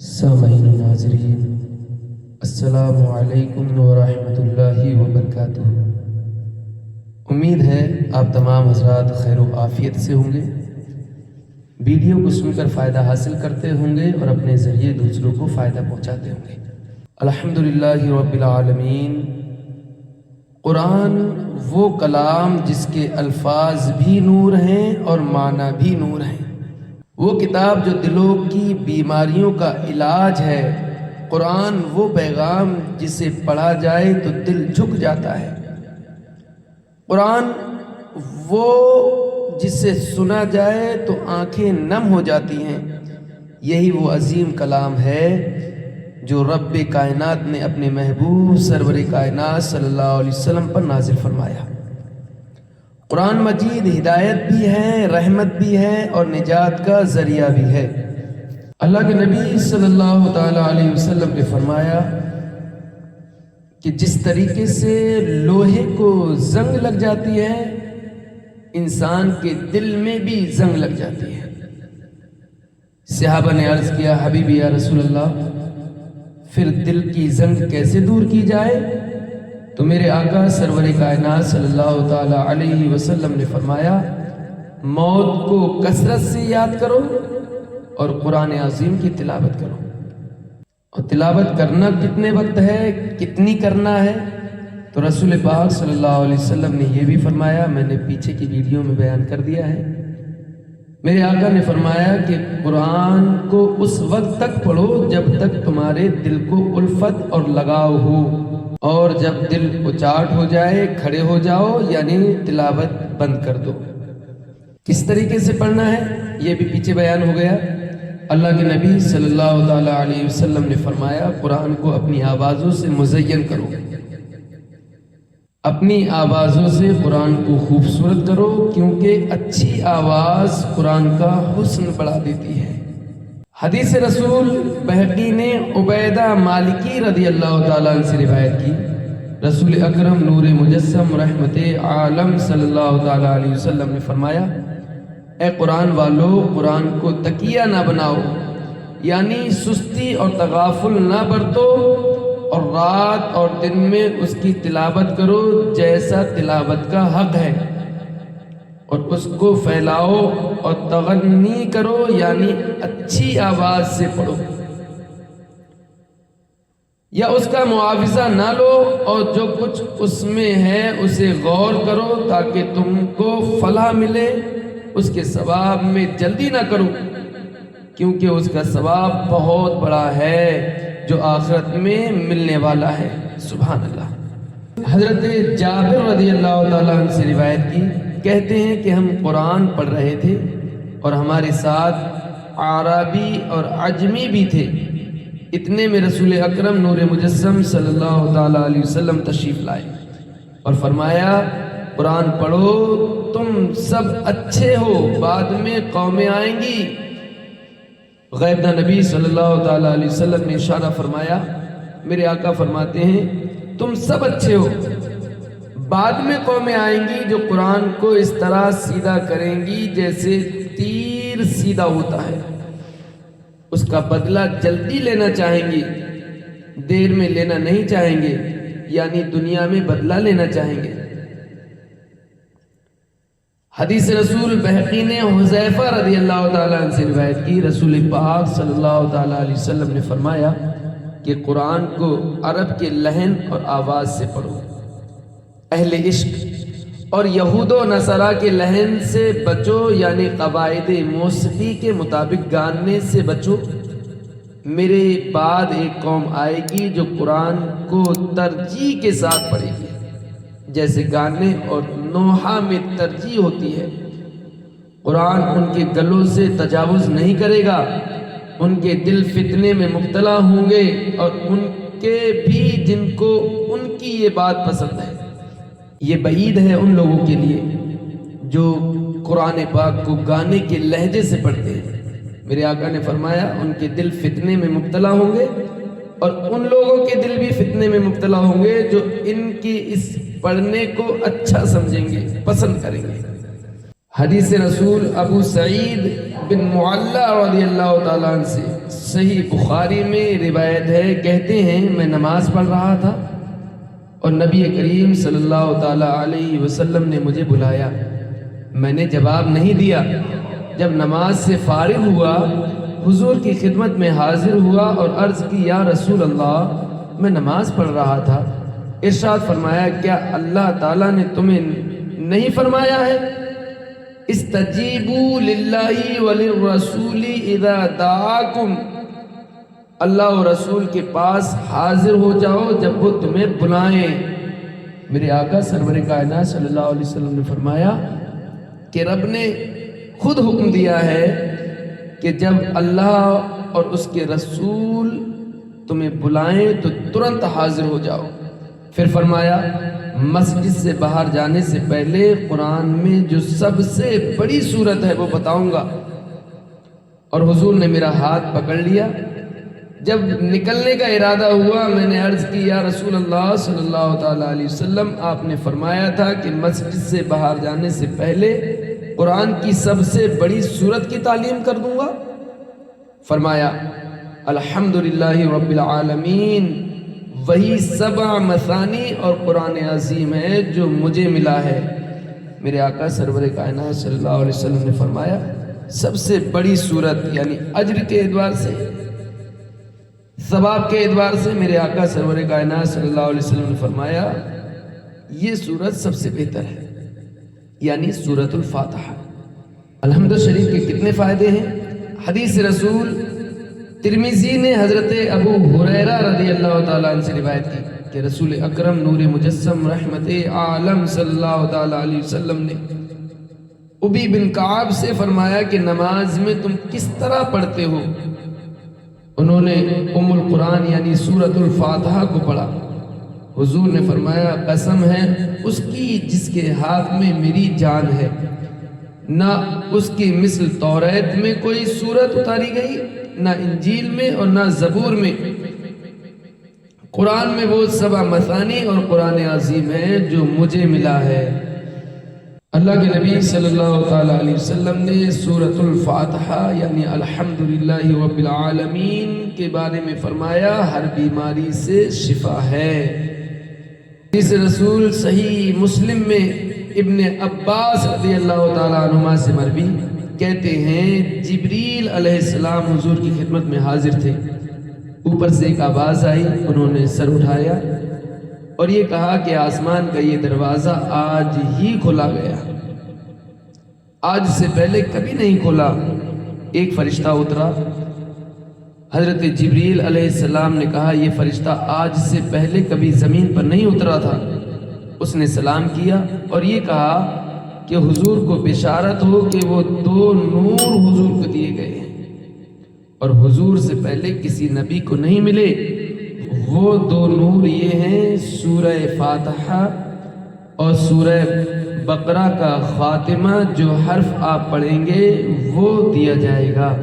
سامعین و ناظرین، السلام علیکم ورحمۃ اللہ وبرکاتہ۔ امید ہے آپ تمام حضرات خیر و عافیت سے ہوں گے، ویڈیو کو سن کر فائدہ حاصل کرتے ہوں گے اور اپنے ذریعے دوسروں کو فائدہ پہنچاتے ہوں گے۔ الحمدللہ رب العالمین۔ قرآن وہ کلام جس کے الفاظ بھی نور ہیں اور معنی بھی نور ہیں، وہ کتاب جو دلوں کی بیماریوں کا علاج ہے۔ قرآن وہ پیغام جسے پڑھا جائے تو دل جھک جاتا ہے۔ قرآن وہ جسے سنا جائے تو آنکھیں نم ہو جاتی ہیں۔ یہی وہ عظیم کلام ہے جو رب کائنات نے اپنے محبوب سرور کائنات صلی اللہ علیہ وسلم پر نازل فرمایا۔ قرآن مجید ہدایت بھی ہے، رحمت بھی ہے اور نجات کا ذریعہ بھی ہے۔ اللہ کے نبی صلی اللہ تعالی علیہ وسلم نے فرمایا کہ جس طریقے سے لوہے کو زنگ لگ جاتی ہے، انسان کے دل میں بھی زنگ لگ جاتی ہے۔ صحابہ نے عرض کیا، حبیبی یا رسول اللہ، پھر دل کی زنگ کیسے دور کی جائے؟ تو میرے آقا سرور کائنات صلی اللہ تعالی علیہ وسلم نے فرمایا، موت کو کثرت سے یاد کرو اور قرآن عظیم کی تلاوت کرو۔ اور تلاوت کرنا کتنے وقت ہے، کتنی کرنا ہے؟ تو رسول پاک صلی اللہ علیہ وسلم نے یہ بھی فرمایا، میں نے پیچھے کی ویڈیو میں بیان کر دیا ہے۔ میرے آقا نے فرمایا کہ قرآن کو اس وقت تک پڑھو جب تک تمہارے دل کو الفت اور لگاؤ ہو، اور جب دل اچاٹ ہو جائے کھڑے ہو جاؤ، یعنی تلاوت بند کر دو۔ کس طریقے سے پڑھنا ہے یہ بھی پیچھے بیان ہو گیا۔ اللہ کے نبی صلی اللہ تعالی علیہ وسلم نے فرمایا، قرآن کو اپنی آوازوں سے مزین کرو، اپنی آوازوں سے قرآن کو خوبصورت کرو، کیونکہ اچھی آواز قرآن کا حسن بڑھا دیتی ہے۔ حدیث رسول بہقی نے عبیدہ مالکی رضی اللہ تعالیٰ عنہ سے روایت کی، رسول اکرم نور مجسم رحمت عالم صلی اللہ تعالیٰ علیہ وسلم نے فرمایا، اے قرآن والو، قرآن کو تکیہ نہ بناؤ، یعنی سستی اور تغافل نہ برتو، اور رات اور دن میں اس کی تلاوت کرو جیسا تلاوت کا حق ہے، اور اس کو پھیلاؤ اور تغنی کرو، یعنی اچھی آواز سے پڑھو، یا اس کا معاوضہ نہ لو، اور جو کچھ اس میں ہے اسے غور کرو تاکہ تم کو فلاح ملے۔ اس کے ثواب میں جلدی نہ کرو، کیونکہ اس کا ثواب بہت بڑا ہے جو آخرت میں ملنے والا ہے۔ سبحان اللہ۔ حضرت جابر رضی اللہ تعالیٰ عنہ سے روایت کی، کہتے ہیں کہ ہم قرآن پڑھ رہے تھے اور ہمارے ساتھ عربی اور عجمی بھی تھے، اتنے میں رسول اکرم نور مجسم صلی اللہ تعالی علیہ وسلم تشریف لائے اور فرمایا، قرآن پڑھو، تم سب اچھے ہو، بعد میں قومیں آئیں گی۔ غیبہ نبی صلی اللہ تعالی علیہ وسلم نے اشارہ فرمایا، میرے آقا فرماتے ہیں، تم سب اچھے ہو، بعد میں قومیں آئیں گی جو قرآن کو اس طرح سیدھا کریں گی جیسے تیر سیدھا ہوتا ہے، اس کا بدلہ جلدی لینا چاہیں گے، دیر میں لینا نہیں چاہیں گے، یعنی دنیا میں بدلہ لینا چاہیں گے۔ حدیث رسول بہقی نے حذیفہ رضی اللہ تعالیٰ عنہ سے روایت کی، رسول پاک صلی اللہ تعالیٰ علیہ وسلم نے فرمایا کہ قرآن کو عرب کے لحن اور آواز سے پڑھو، اہل عشق اور یہود و نصارہ کے لحن سے بچو، یعنی قواعد موسیقی کے مطابق گانے سے بچو۔ میرے بعد ایک قوم آئے گی جو قرآن کو ترجیح کے ساتھ پڑھے گی، جیسے گانے اور نوحہ میں ترجیح ہوتی ہے۔ قرآن ان کے گلوں سے تجاوز نہیں کرے گا، ان کے دل فتنے میں مبتلا ہوں گے، اور ان کے بھی جن کو ان کی یہ بات پسند ہے۔ یہ بعید ہے ان لوگوں کے لیے جو قرآن پاک کو گانے کے لہجے سے پڑھتے ہیں۔ میرے آقا نے فرمایا، ان کے دل فتنے میں مبتلا ہوں گے، اور ان لوگوں کے دل بھی فتنے میں مبتلا ہوں گے جو ان کی اس پڑھنے کو اچھا سمجھیں گے، پسند کریں گے۔ حدیث رسول ابو سعید بن معلّہ رضی اللہ تعالیٰ عنہ سے صحیح بخاری میں روایت ہے، کہتے ہیں میں نماز پڑھ رہا تھا اور نبی کریم صلی اللہ تعالیٰ علیہ وسلم نے مجھے بلایا، میں نے جواب نہیں دیا۔ جب نماز سے فارغ ہوا حضور کی خدمت میں حاضر ہوا اور عرض کی یا رسول اللہ میں نماز پڑھ رہا تھا۔ ارشاد فرمایا کیا اللہ تعالیٰ نے تمہیں نہیں فرمایا ہے استجیبوا للہ وللرسول اذا دعاکم، اللہ و رسول کے پاس حاضر ہو جاؤ جب وہ تمہیں بلائیں۔ میرے آقا سرور کائنات صلی اللہ علیہ وسلم نے فرمایا کہ رب نے خود حکم دیا ہے کہ جب اللہ اور اس کے رسول تمہیں بلائیں تو ترنت حاضر ہو جاؤ۔ پھر فرمایا مسجد سے باہر جانے سے پہلے قرآن میں جو سب سے بڑی سورت ہے وہ بتاؤں گا، اور حضور نے میرا ہاتھ پکڑ لیا۔ جب نکلنے کا ارادہ ہوا میں نے عرض کی یا رسول اللہ صلی اللہ تعالیٰ علیہ وسلم آپ نے فرمایا تھا کہ مسجد سے باہر جانے سے پہلے قرآن کی سب سے بڑی سورت کی تعلیم کر دوں گا۔ فرمایا الحمدللہ رب العالمین، وہی 7 مثانی اور قرآن عظیم ہے جو مجھے ملا ہے۔ میرے آقا سرور کائنات صلی اللہ علیہ وسلم نے فرمایا سب سے بڑی سورت یعنی اجر کے اعتبار سے، ثواب کے اعتبار سے میرے آقا سرور کائنات صلی اللہ علیہ وسلم نے فرمایا یہ سورت سب سے بہتر ہے، یعنی سورۃ الفاتحہ۔ الحمد شریف کے کتنے فائدے ہیں؟ حدیث رسول ترمذی نے حضرت ابو ہریرہ رضی اللہ تعالیٰ عنہ سے روایت کی کہ رسول اکرم نور مجسم رحمت عالم صلی اللہ تعالیٰ علیہ وسلم نے ابی بن کعب سے فرمایا کہ نماز میں تم کس طرح پڑھتے ہو؟ انہوں نے ام القرآن یعنی سورۃ الفاتحہ کو پڑھا۔ حضور نے فرمایا قسم ہے اس کی جس کے ہاتھ میں میری جان ہے، نہ اس کی مثل توریت میں کوئی سورت اتاری گئی، نہ انجیل میں اور نہ زبور میں۔ قرآن میں وہ 7 مثانی اور قرآن عظیم ہے جو مجھے ملا ہے۔ اللہ کے نبی صلی اللہ تعالیٰ علیہ وسلم نے سورۃ الفاتحہ یعنی الحمدللہ رب العالمین کے بارے میں فرمایا ہر بیماری سے شفا ہے۔ اس رسول صحیح مسلم میں ابن عباس رضی اللہ تعالیٰ عنہما سے مروی کہتے ہیں جبریل علیہ السلام حضور کی خدمت میں حاضر تھے، اوپر سے ایک آواز آئی، انہوں نے سر اٹھایا اور یہ کہا کہ آسمان کا یہ دروازہ آج ہی کھولا گیا، آج سے پہلے کبھی نہیں کھولا۔ ایک فرشتہ اترا، حضرت جبریل علیہ السلام نے کہا یہ فرشتہ آج سے پہلے کبھی زمین پر نہیں اترا تھا۔ اس نے سلام کیا اور یہ کہا کہ حضور کو بشارت ہو کہ وہ 2 نور حضور کو دیے گئے ہیں اور حضور سے پہلے کسی نبی کو نہیں ملے۔ وہ 2 نور یہ ہیں سورہ فاتحہ اور سورہ بقرہ کا خاتمہ، جو حرف آپ پڑھیں گے وہ دیا جائے گا۔